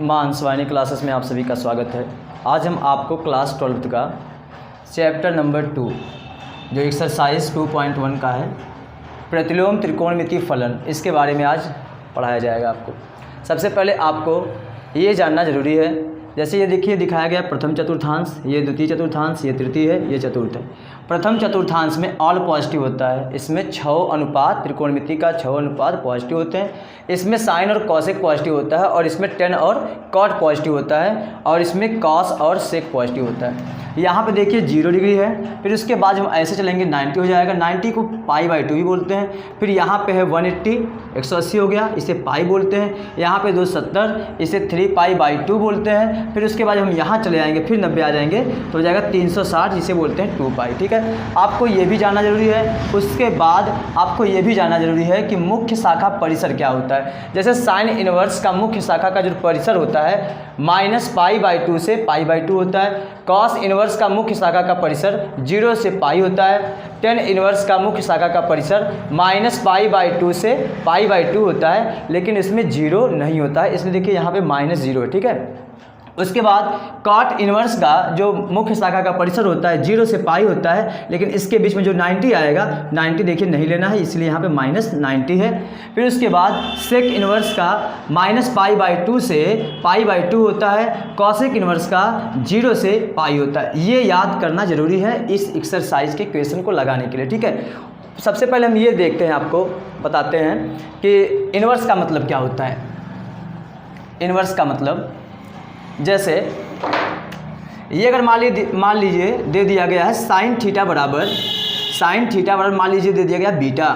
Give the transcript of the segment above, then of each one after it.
मानसवाणी classes में आप सभी का स्वागत है। आज हम आपको क्लास 12th का चैप्टर नंबर 2 जो एक्सरसाइज 2.1 का है प्रतिलोम त्रिकोणमितीय फलन, इसके बारे में आज पढ़ाया जाएगा आपको। सबसे पहले आपको ये जानना ज़रूरी है, जैसे ये देखिए दिखाया गया प्रथम चतुर्थांश, ये द्वितीय चतुर्थांश, ये तृतीय है, ये चतुर्थ है। प्रथम चतुर्थांश में ऑल पॉजिटिव होता है, इसमें 6 अनुपात त्रिकोणमिति का 6 अनुपात पॉजिटिव होते हैं। इसमें साइन और कॉसेक पॉजिटिव होता है और इसमें टेन और कॉट पॉजिटिव होता है और इसमें कॉस और सेक पॉजिटिव होता है। यहाँ पे देखिए 0 डिग्री है, फिर उसके बाद हम ऐसे चलेंगे 90 हो जाएगा, 90 को π/2 भी बोलते हैं। फिर यहाँ पे है 180 180 हो गया, इसे पाई बोलते हैं। यहाँ पे 270, इसे 3π/2 बोलते हैं। फिर उसके बाद हम यहाँ चले आएंगे, फिर 90 आ जाएंगे तो हो जाएगा 360, जिसे बोलते हैं 2π। ठीक है, आपको ये भी जानना जरूरी है। उसके बाद आपको ये भी जानना जरूरी है कि मुख्य शाखा परिसर क्या होता है। जैसे साइन इनवर्स का मुख्य शाखा का जो परिसर होता है -π/2 से π/2 होता है। कॉस इनवर्स का मुख्य शाखा का परिसर 0 से पाई होता है। टेन इनवर्स का मुख्य शाखा का परिसर -π/2 से π/2 होता है, लेकिन इसमें 0 नहीं होता है, इसलिए देखिए यहाँ पे -0 है। ठीक है, उसके बाद कॉट इनवर्स का जो मुख्य शाखा का परिसर होता है 0 से पाई होता है, लेकिन इसके बीच में जो 90 आएगा, 90 देखिए नहीं लेना है, इसलिए यहाँ पे -90 है। फिर उसके बाद सेक इनवर्स का -π/2 से π/2 होता है। कॉसेक इनवर्स का 0 से पाई होता है। ये याद करना जरूरी है इस एक्सरसाइज के क्वेश्चन को लगाने के लिए। ठीक है, सबसे पहले हम ये देखते हैं, आपको बताते हैं कि इनवर्स का मतलब क्या होता है। इनवर्स का मतलब, जैसे ये अगर मान लीजिए दे दिया गया है साइन थीटा बराबर मान लीजिए दे दिया गया बीटा,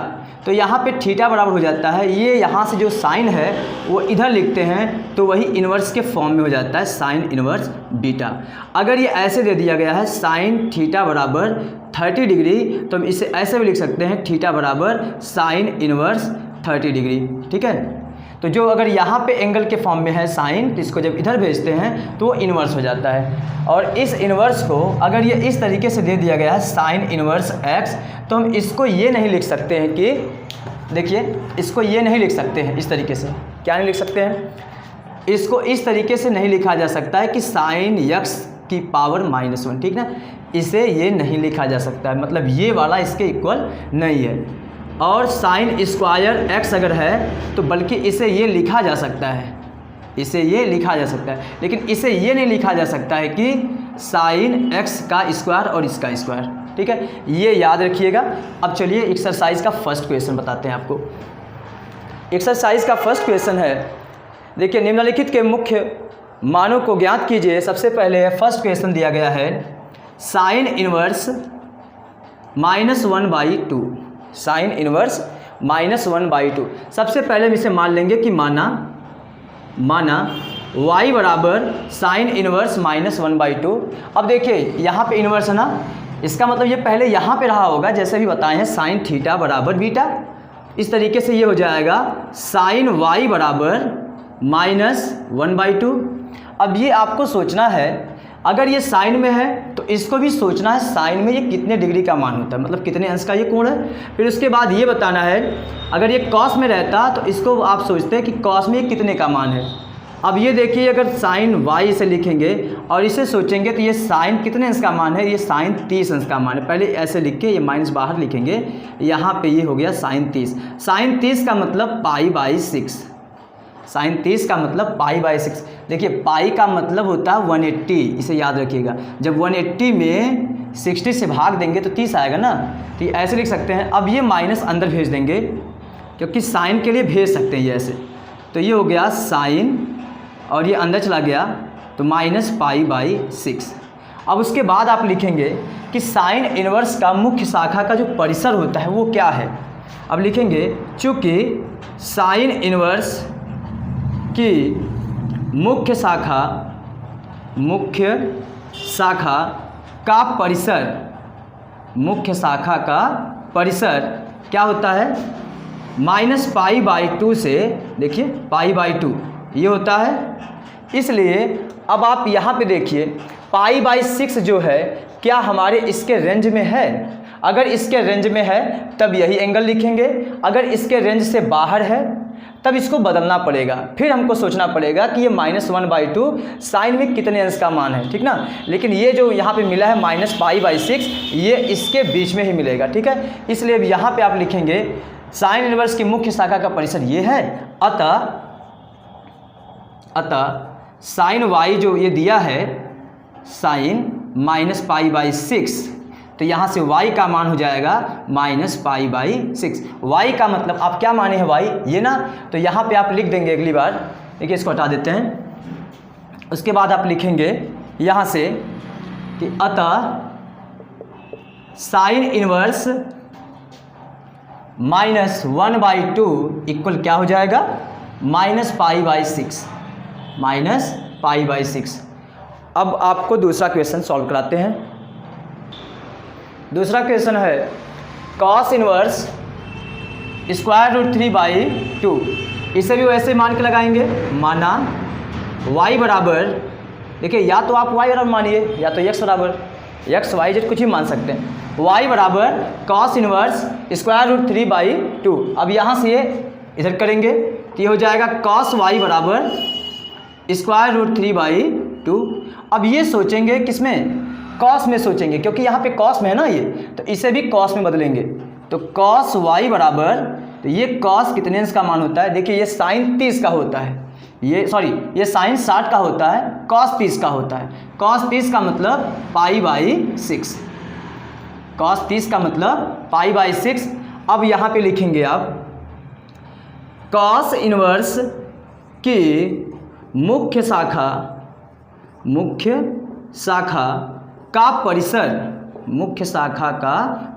तो यहाँ पे थीटा बराबर हो जाता है, ये यहाँ से जो साइन है वो इधर लिखते हैं तो वही इन्वर्स के फॉर्म में हो जाता है साइन इन्वर्स बीटा। अगर ये ऐसे दे दिया गया है साइन थीटा बराबर 30 डिग्री, तो हम इसे ऐसे भी लिख सकते हैं थीटा बराबर साइन इन्वर्स 30 डिग्री। ठीक है, तो जो अगर यहाँ पे एंगल के फॉर्म में है साइन, तो इसको जब इधर भेजते हैं तो वो इन्वर्स हो जाता है। और इस इन्वर्स को अगर ये इस तरीके से दे दिया गया है साइन इन्वर्स x, तो हम इसको ये नहीं लिख सकते हैं कि, देखिए इसको ये नहीं लिख सकते हैं इस तरीके से। क्या नहीं लिख सकते हैं? इसको इस तरीके से नहीं लिखा जा सकता है कि साइन x की पावर -1। ठीक ना, इसे ये नहीं लिखा जा सकता है, मतलब ये वाला इसके इक्वल नहीं है। और साइन स्क्वायर x अगर है तो बल्कि इसे ये लिखा जा सकता है, इसे ये लिखा जा सकता है, लेकिन इसे ये नहीं लिखा जा सकता है कि साइन x का स्क्वायर और इसका स्क्वायर। ठीक है, ये याद रखिएगा। अब चलिए एक्सरसाइज का फर्स्ट क्वेश्चन बताते हैं आपको। एक्सरसाइज का फर्स्ट क्वेश्चन है, देखिए निम्नलिखित के मुख्य मानों को ज्ञात कीजिए। सबसे पहले फर्स्ट क्वेश्चन दिया गया है साइन इनवर्स -1/2, साइन इनवर्स -1/2। सबसे पहले हम इसे मान लेंगे कि माना y बराबर साइन इनवर्स -1/2। अब देखिए यहाँ पे इनवर्स है ना, इसका मतलब ये पहले यहाँ पे रहा होगा, जैसे भी बताए हैं साइन थीटा बराबर बीटा। इस तरीके से ये हो जाएगा साइन y बराबर -1/2। अब ये आपको सोचना है, अगर ये साइन में है तो इसको भी सोचना है साइन में ये कितने डिग्री का मान होता है, मतलब कितने अंश का ये कोण है। फिर उसके बाद ये बताना है, अगर ये कॉस में रहता तो इसको आप सोचते हैं कि कॉस में ये कितने का मान है। अब ये देखिए, अगर साइन y से लिखेंगे और इसे सोचेंगे तो ये साइन कितने अंश का मान है, ये साइन 30 अंश का मान है। पहले ऐसे लिख के ये माइनस बाहर लिखेंगे, यहाँ पे ये हो गया साइन 30। साइन 30 का मतलब π/6, साइन 30 का मतलब π/6। देखिए पाई का मतलब होता है 180, इसे याद रखिएगा। जब 180 में 60 से भाग देंगे तो 30 आएगा ना, तो ये ऐसे लिख सकते हैं। अब ये माइनस अंदर भेज देंगे, क्योंकि साइन के लिए भेज सकते हैं ये ऐसे, तो ये हो गया साइन और ये अंदर चला गया तो -π/6। अब उसके बाद आप लिखेंगे कि साइन इनवर्स का मुख्य शाखा का जो परिसर होता है वो क्या है। अब लिखेंगे चूँकि साइन इनवर्स की मुख्य शाखा का परिसर, मुख्य शाखा का परिसर क्या होता है, -π/2 से, देखिए π/2 ये होता है। इसलिए अब आप यहाँ पे देखिए π/6 जो है क्या हमारे इसके रेंज में है। अगर इसके रेंज में है तब यही एंगल लिखेंगे, अगर इसके रेंज से बाहर है तब इसको बदलना पड़ेगा, फिर हमको सोचना पड़ेगा कि ये -1/2 साइन में कितने अंश का मान है, ठीक ना। लेकिन ये जो यहाँ पे मिला है -π/6 ये इसके बीच में ही मिलेगा, ठीक है। इसलिए अब यहाँ पे आप लिखेंगे साइन इनवर्स की मुख्य शाखा का परिसर ये है, अतः साइन y जो ये दिया है साइन -π/6, तो यहाँ से y का मान हो जाएगा -π/6। y का मतलब आप क्या माने हैं y ये ना, तो यहाँ पे आप लिख देंगे अगली बार, देखिए इसको हटा देते हैं। उसके बाद आप लिखेंगे यहाँ से कि अतः साइन इनवर्स -1/2 इक्वल क्या हो जाएगा -π/6, -π/6। अब आपको दूसरा क्वेश्चन सॉल्व कराते हैं। दूसरा क्वेश्चन है cos इनवर्स √3/2। इसे भी वैसे मान के लगाएंगे, माना y बराबर, देखिए या तो आप y बराबर मानिए या तो x बराबर, x y z कुछ ही मान सकते हैं। y बराबर cos इनवर्स √3/2। अब यहाँ से ये इधर करेंगे तो ये हो जाएगा cos y बराबर √3/2। अब ये सोचेंगे किसमें, कॉस में सोचेंगे, क्योंकि यहाँ पे कॉस में है ना ये, तो इसे भी कॉस में बदलेंगे। तो cos y बराबर, तो ये cos कितने अंश का मान होता है, देखिए ये साइन 30 का होता है, ये साइन 60 का होता है, cos 30 का होता है। cos 30 का मतलब π/6, cos 30 का मतलब π/6। अब यहाँ पे लिखेंगे आप cos इनवर्स की मुख्य शाखा का परिसर, मुख्य शाखा का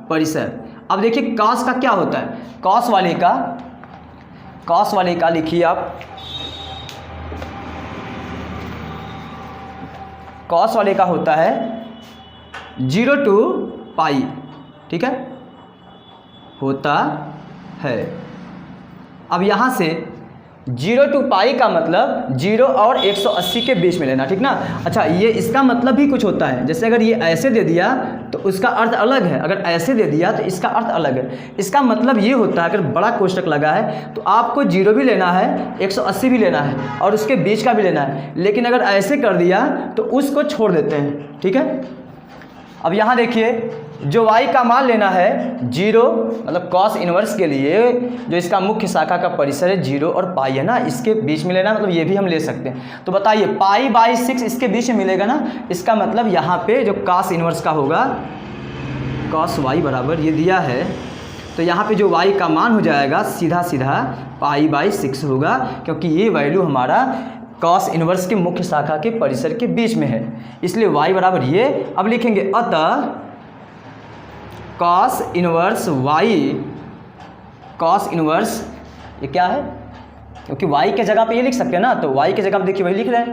परिसर। अब देखिए cos का क्या होता है, cos वाले का लिखिए आप, cos वाले का होता है 0 to π, ठीक है, होता है। अब यहाँ से 0 to π का मतलब 0 और 180 के बीच में लेना, ठीक ना। अच्छा, ये इसका मतलब भी कुछ होता है, जैसे अगर ये ऐसे दे दिया तो उसका अर्थ अलग है, अगर ऐसे दे दिया तो इसका अर्थ अलग है। इसका मतलब ये होता है, अगर बड़ा कोष्टक लगा है तो आपको 0 भी लेना है, 180 भी लेना है और उसके बीच का भी लेना है, लेकिन अगर ऐसे कर दिया तो उसको छोड़ देते हैं, ठीक है। अब यहाँ देखिए जो y का मान लेना है 0, मतलब cos इनवर्स के लिए जो इसका मुख्य शाखा का परिसर है 0 और π है ना, इसके बीच में लेना, मतलब ये भी हम ले सकते हैं। तो बताइए π/6 इसके बीच में मिलेगा ना, इसका मतलब यहाँ पे जो cos इनवर्स का होगा, cos y बराबर ये दिया है, तो यहाँ पे जो y का मान हो जाएगा सीधा π/6 होगा, क्योंकि ये वैल्यू हमारा cos इनवर्स के मुख्य शाखा के परिसर के बीच में है, इसलिए y बराबर ये। अब लिखेंगे अतः cos inverse y, cos inverse ये क्या है, क्योंकि y के जगह पे ये लिख सकते हैं ना, तो y के जगह पे देखिए वही लिख रहे हैं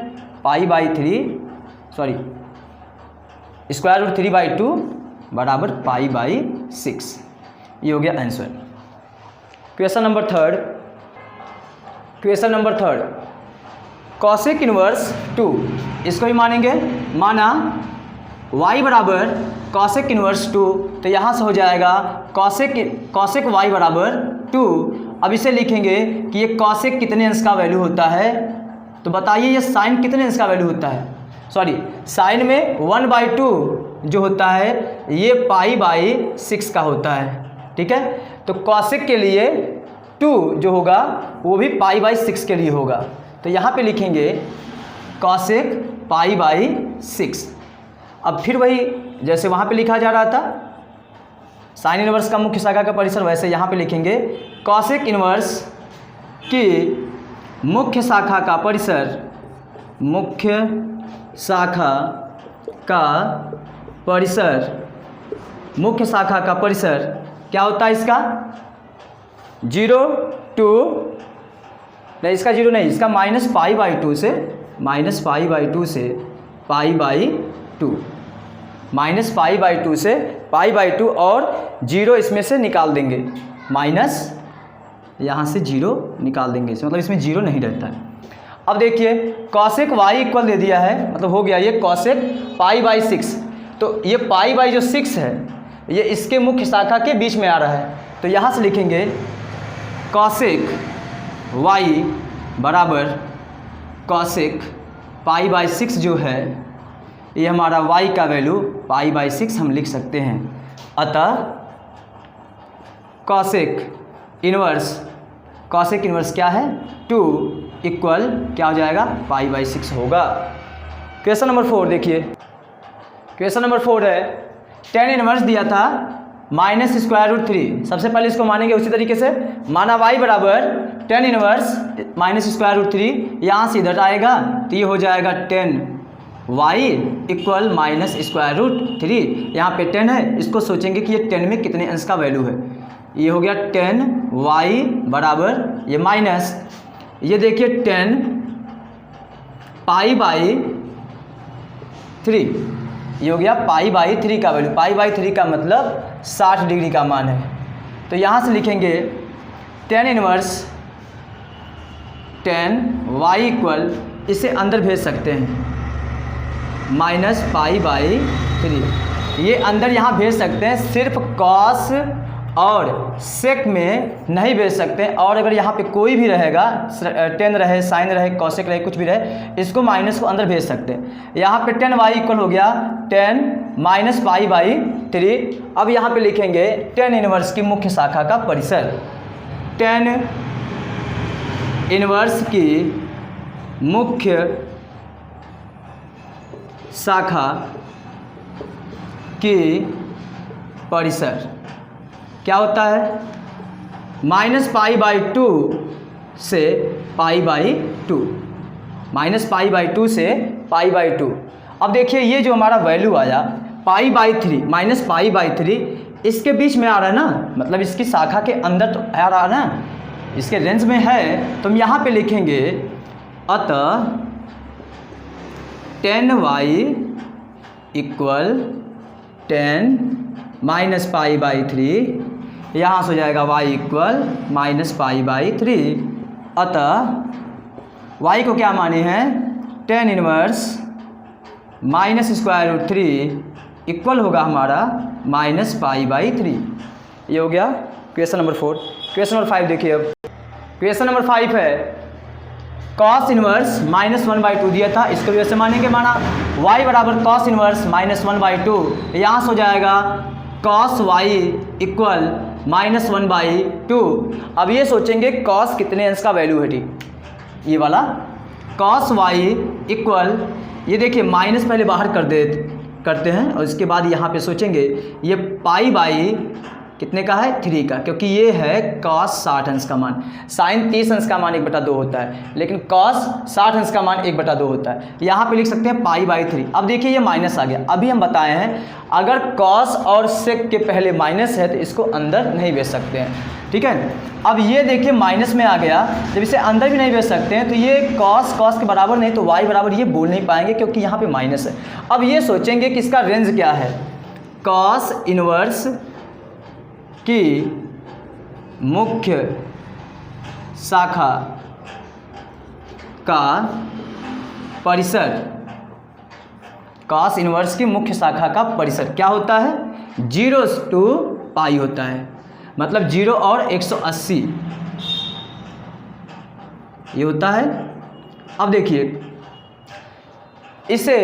√3/2 बराबर π/6। ये हो गया answer. Question number third cosec inverse 2, इसको भी मानेंगे, माना y बराबर कॉसेक इनवर्स 2, तो यहाँ से हो जाएगा कॉसेक y बराबर 2। अब इसे लिखेंगे कि ये कॉसेक कितने अंश का वैल्यू होता है, तो बताइए ये साइन कितने अंश का वैल्यू होता है, साइन में 1/2 जो होता है ये π/6 का होता है, ठीक है। तो कॉसेक के लिए 2 जो होगा वो भी π/6 के लिए होगा, तो यहाँ पे लिखेंगे कॉसेक π/6। अब फिर वही जैसे वहाँ पे लिखा जा रहा था साइन इनवर्स का मुख्य शाखा का परिसर, वैसे यहाँ पे लिखेंगे कॉसेक इनवर्स की मुख्य शाखा का परिसर, मुख्य शाखा का परिसर क्या होता है इसका 0 to नहीं, इसका 0 नहीं, इसका -π/2 से -π/2 से π/2 और 0 इसमें से निकाल देंगे, माइनस यहाँ से 0 निकाल देंगे, मतलब इसमें 0 नहीं रहता है। अब देखिए कॉसेक y इक्वल दे दिया है, मतलब हो गया ये कॉसेक π/6, तो ये π/6 है ये इसके मुख्य शाखा के बीच में आ रहा है, तो यहाँ से लिखेंगे कॉसेक वाई बराबर कॉसेक पाई बाई 6 जो है ये हमारा वाई का वैल्यू पाई बाई 6 हम लिख सकते हैं। अतः कॉसेक इन्वर्स क्या है 2 इक्वल क्या हो जाएगा पाई बाई 6 होगा। क्वेश्चन नंबर 4 देखिए, क्वेश्चन नंबर 4 है टेन इन्वर्स दिया था -√3। सबसे पहले इसको मानेंगे उसी तरीके से, माना y बराबर टेन इन्वर्स -√3, यहाँ से इधर आएगा तो ये हो जाएगा 10y इक्वल -√3। यहाँ पे 10 है, इसको सोचेंगे कि ये 10 में कितने अंश का वैल्यू है। ये हो गया 10y बराबर ये माइनस, ये देखिए 10 पाई बाई 3, ये हो गया पाई बाई 3 का वैल्यू। पाई बाई 3 का मतलब 60 डिग्री का मान है। तो यहाँ से लिखेंगे 10 इन्वर्स 10y इक्वल, इसे अंदर भेज सकते हैं -पाई/3। ये अंदर यहाँ भेज सकते हैं, सिर्फ कॉस और सेक में नहीं भेज सकते। और अगर यहाँ पे कोई भी रहेगा, 10 रहे, साइन रहे, कॉसेक रहे, कुछ भी रहे, इसको माइनस को अंदर भेज सकते हैं। यहाँ पे 10y इक्वल हो गया 10 -पाई/3। अब यहाँ पे लिखेंगे 10 इन्वर्स की मुख्य शाखा का परिसर। 10 इन्वर्स की मुख्य शाखा की परिसर क्या होता है -पाई/2 से पाई/2, -पाई/2 से पाई/2। अब देखिए ये जो हमारा वैल्यू आया पाई/3 -पाई/3, इसके बीच में आ रहा है ना, मतलब इसकी शाखा के अंदर तो आ रहा है ना, इसके रेंज में है। तो हम यहाँ पे लिखेंगे अतः 10y इक्वल 10 -पाई/3, यहाँ से हो जाएगा y इक्वल -पाई/3। अतः y को क्या माने हैं 10 इन्वर्स -√3 इक्वल होगा हमारा -पाई/3। ये हो गया क्वेश्चन नंबर 4। क्वेश्चन नंबर 5 देखिए। अब क्वेश्चन नंबर 5 है कॉस इन्वर्स -1/2 दिया था, इसको भी वैसे मानेंगे, माना y बराबर कॉस इन्वर्स -1/2, यहाँ से हो जाएगा कॉस y इक्वल -1/2। अब ये सोचेंगे कॉस कितने अंश का वैल्यू है, ठीक ये वाला कॉस y इक्वल, ये देखिए माइनस पहले बाहर करते हैं और इसके बाद यहाँ पे सोचेंगे ये पाई/, कितने का है 3 का, क्योंकि ये है कॉस 60 अंश का मान। साइन 30 अंश का मान 1/2 होता है, लेकिन कॉस 60 अंश का मान 1/2 होता है। यहाँ पे लिख सकते हैं पाई/3। अब देखिए ये माइनस आ गया। अभी हम बताए हैं अगर कॉस और सेक के पहले माइनस है तो इसको अंदर नहीं भेज सकते हैं, ठीक है। अब ये देखिए माइनस में आ गया, जब इसे अंदर भी नहीं भेज सकते हैं तो ये कॉस के बराबर नहीं, तो y बराबर ये बोल नहीं पाएंगे क्योंकि यहाँ पे माइनस है। अब ये सोचेंगे कि इसका रेंज क्या है, कॉस इन्वर्स की मुख्य शाखा का परिसर, कॉस इन्वर्स की मुख्य शाखा का परिसर क्या होता है 0 to पाई होता है, मतलब 0 और 180 ये होता है। अब देखिए इसे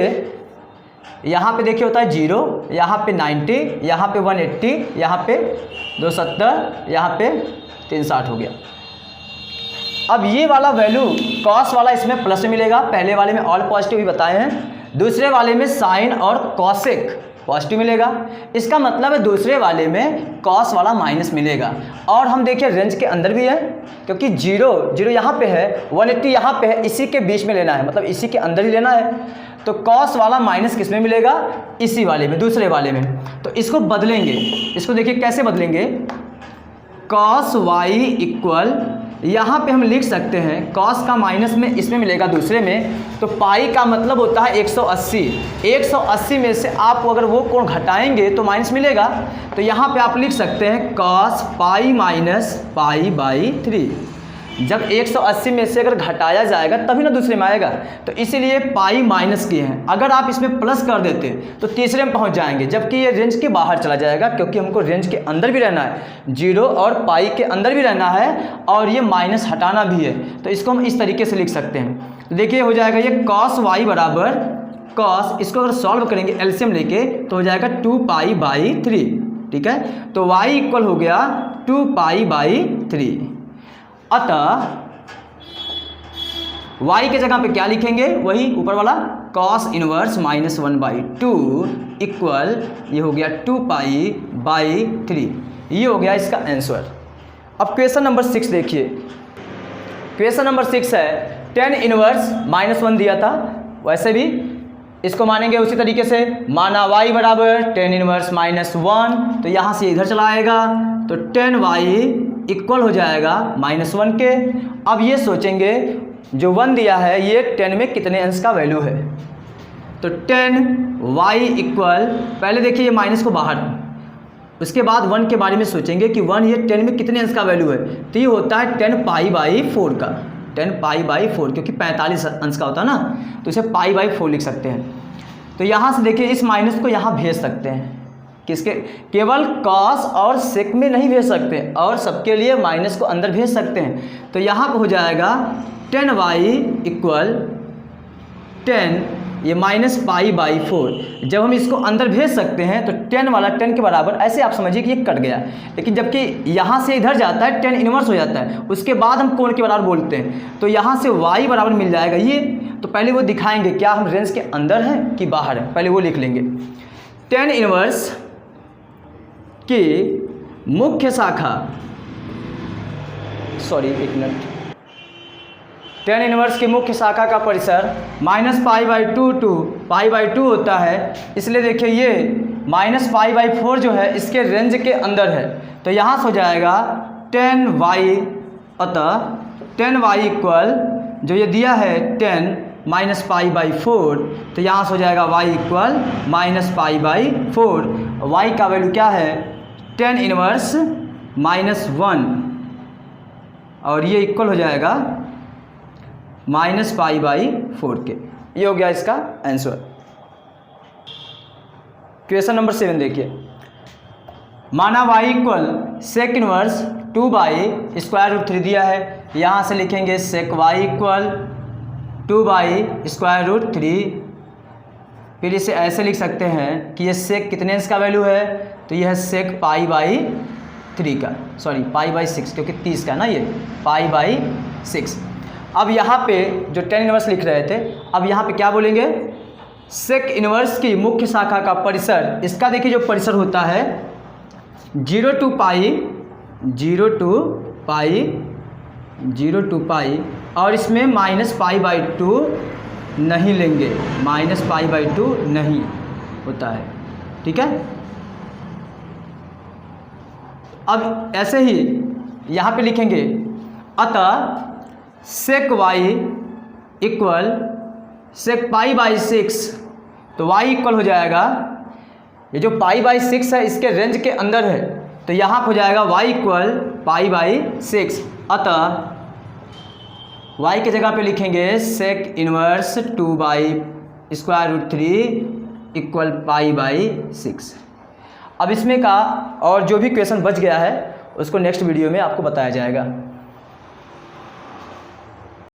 यहाँ पे देखिए होता है 0, यहाँ पे 90, यहाँ पे 180, यहाँ पे 270, यहाँ पे 360 हो गया। अब ये वाला वैल्यू कॉस वाला इसमें प्लस में मिलेगा, पहले वाले में ऑल पॉजिटिव ही बताए हैं, दूसरे वाले में साइन और कॉसेक पॉजिटिव मिलेगा। इसका मतलब है दूसरे वाले में कॉस वाला माइनस मिलेगा। और हम देखिए रेंज के अंदर भी है, क्योंकि 0 यहाँ पे है, 180 यहाँ पे है, इसी के बीच में लेना है, मतलब इसी के अंदर ही लेना है। तो कॉस वाला माइनस किस में मिलेगा, इसी वाले में, दूसरे वाले में। तो इसको बदलेंगे, इसको देखिए कैसे बदलेंगे, कॉस वाई इक्वल, यहाँ पे हम लिख सकते हैं कॉस का माइनस में इसमें मिलेगा दूसरे में, तो पाई का मतलब होता है 180। 180 में से आप अगर वो कोण घटाएंगे तो माइनस मिलेगा, तो यहाँ पे आप लिख सकते हैं कॉस पाई - पाई/3। जब 180 में से अगर घटाया जाएगा तभी ना दूसरे में आएगा, तो इसीलिए पाई माइनस किए हैं। अगर आप इसमें प्लस कर देते तो तीसरे में पहुंच जाएंगे, जबकि ये रेंज के बाहर चला जाएगा, क्योंकि हमको रेंज के अंदर भी रहना है, 0 और पाई के अंदर भी रहना है, और ये माइनस हटाना भी है। तो इसको हम इस तरीके से लिख सकते हैं। तो देखिए हो जाएगा ये cos y बराबर cos, इसको अगर सॉल्व करेंगे एलसीएम लेके तो हो जाएगा 2 पाई बाई 3, ठीक है। तो y इक्वल हो गया 2 पाई बाई 3। अतः y के जगह पे क्या लिखेंगे, वही ऊपर वाला cos इनवर्स -1/2 इक्वल ये हो गया 2 पाई बाई 3। ये हो गया इसका आंसर। अब क्वेश्चन नंबर 6 देखिए। क्वेश्चन नंबर 6 है tan इनवर्स -1 दिया था, वैसे भी इसको मानेंगे उसी तरीके से। माना y बराबर tan इनवर्स -1, तो यहाँ से इधर चला आएगा, तो tan y इक्वल हो जाएगा -1 के। अब ये सोचेंगे जो 1 दिया है ये 10 में कितने अंश का वैल्यू है, तो tan y इक्वल, पहले देखिए ये माइनस को बाहर, उसके बाद 1 के बारे में सोचेंगे कि 1 ये 10 में कितने अंश का वैल्यू है, तो ये होता है 10 पाई बाई 4 का, 10 पाई बाई 4, क्योंकि 45 अंश का होता है ना, तो इसे पाई बाई 4 लिख सकते हैं। तो यहाँ से देखिए इस माइनस को यहाँ भेज सकते हैं, किसके, केवल cos और sec में नहीं भेज सकते, और सबके लिए माइनस को अंदर भेज सकते हैं। तो यहाँ पर हो जाएगा tan y इक्वल 10, ये माइनस पाई बाई 4। जब हम इसको अंदर भेज सकते हैं तो 10 वाला 10 के बराबर, ऐसे आप समझिए कि ये कट गया, लेकिन जबकि यहाँ से इधर जाता है tan इनवर्स हो जाता है, उसके बाद हम कोण के बराबर बोलते हैं, तो यहाँ से y बराबर मिल जाएगा ये। तो पहले वो दिखाएंगे क्या हम रेंज के अंदर हैं कि बाहर है, पहले वो लिख लेंगे। tan इनवर्स की मुख्य शाखा, सॉरी एक मिनट, tan इनवर्स की मुख्य शाखा का परिसर -π/2 टू π/2 होता है, इसलिए देखिए ये -π/4 जो है इसके रेंज के अंदर है, तो यहाँ से हो जाएगा tan y। अतः tan y इक्वल जो ये दिया है 10 -π/4, तो यहाँ से हो जाएगा y इक्वल -π/4। y का वैल्यू क्या है, tan इनवर्स -1, और ये इक्वल हो जाएगा -π/4 के। ये हो गया इसका आंसर। क्वेश्चन नंबर 7 देखिए। माना y इक्वल sec इनवर्स 2/√3 दिया है, यहाँ से लिखेंगे sec y इक्वल 2/√3। फिर इसे ऐसे लिख सकते हैं कि ये sec कितने अंश का वैल्यू है, तो यह है sec π/3 का, सॉरी π/6, क्योंकि 30 का है ना ये, π/6। अब यहाँ पे जो tan इनवर्स लिख रहे थे, अब यहाँ पे क्या बोलेंगे, sec इनवर्स की मुख्य शाखा का परिसर, इसका देखिए जो परिसर होता है 0 to पाई, और इसमें -π/2 नहीं लेंगे, -π/2 नहीं होता है, ठीक है। अब ऐसे ही यहाँ पे लिखेंगे, अतः sec y इक्वल sec π/6, तो y इक्वल हो जाएगा, ये जो π/6 है इसके रेंज के अंदर है, तो यहाँ हो जाएगा y इक्वल π/6। अतः y के जगह पे लिखेंगे sec इनवर्स 2/√3 इक्वल π/6। अब इसमें का और जो भी क्वेश्चन बच गया है उसको नेक्स्ट वीडियो में आपको बताया जाएगा।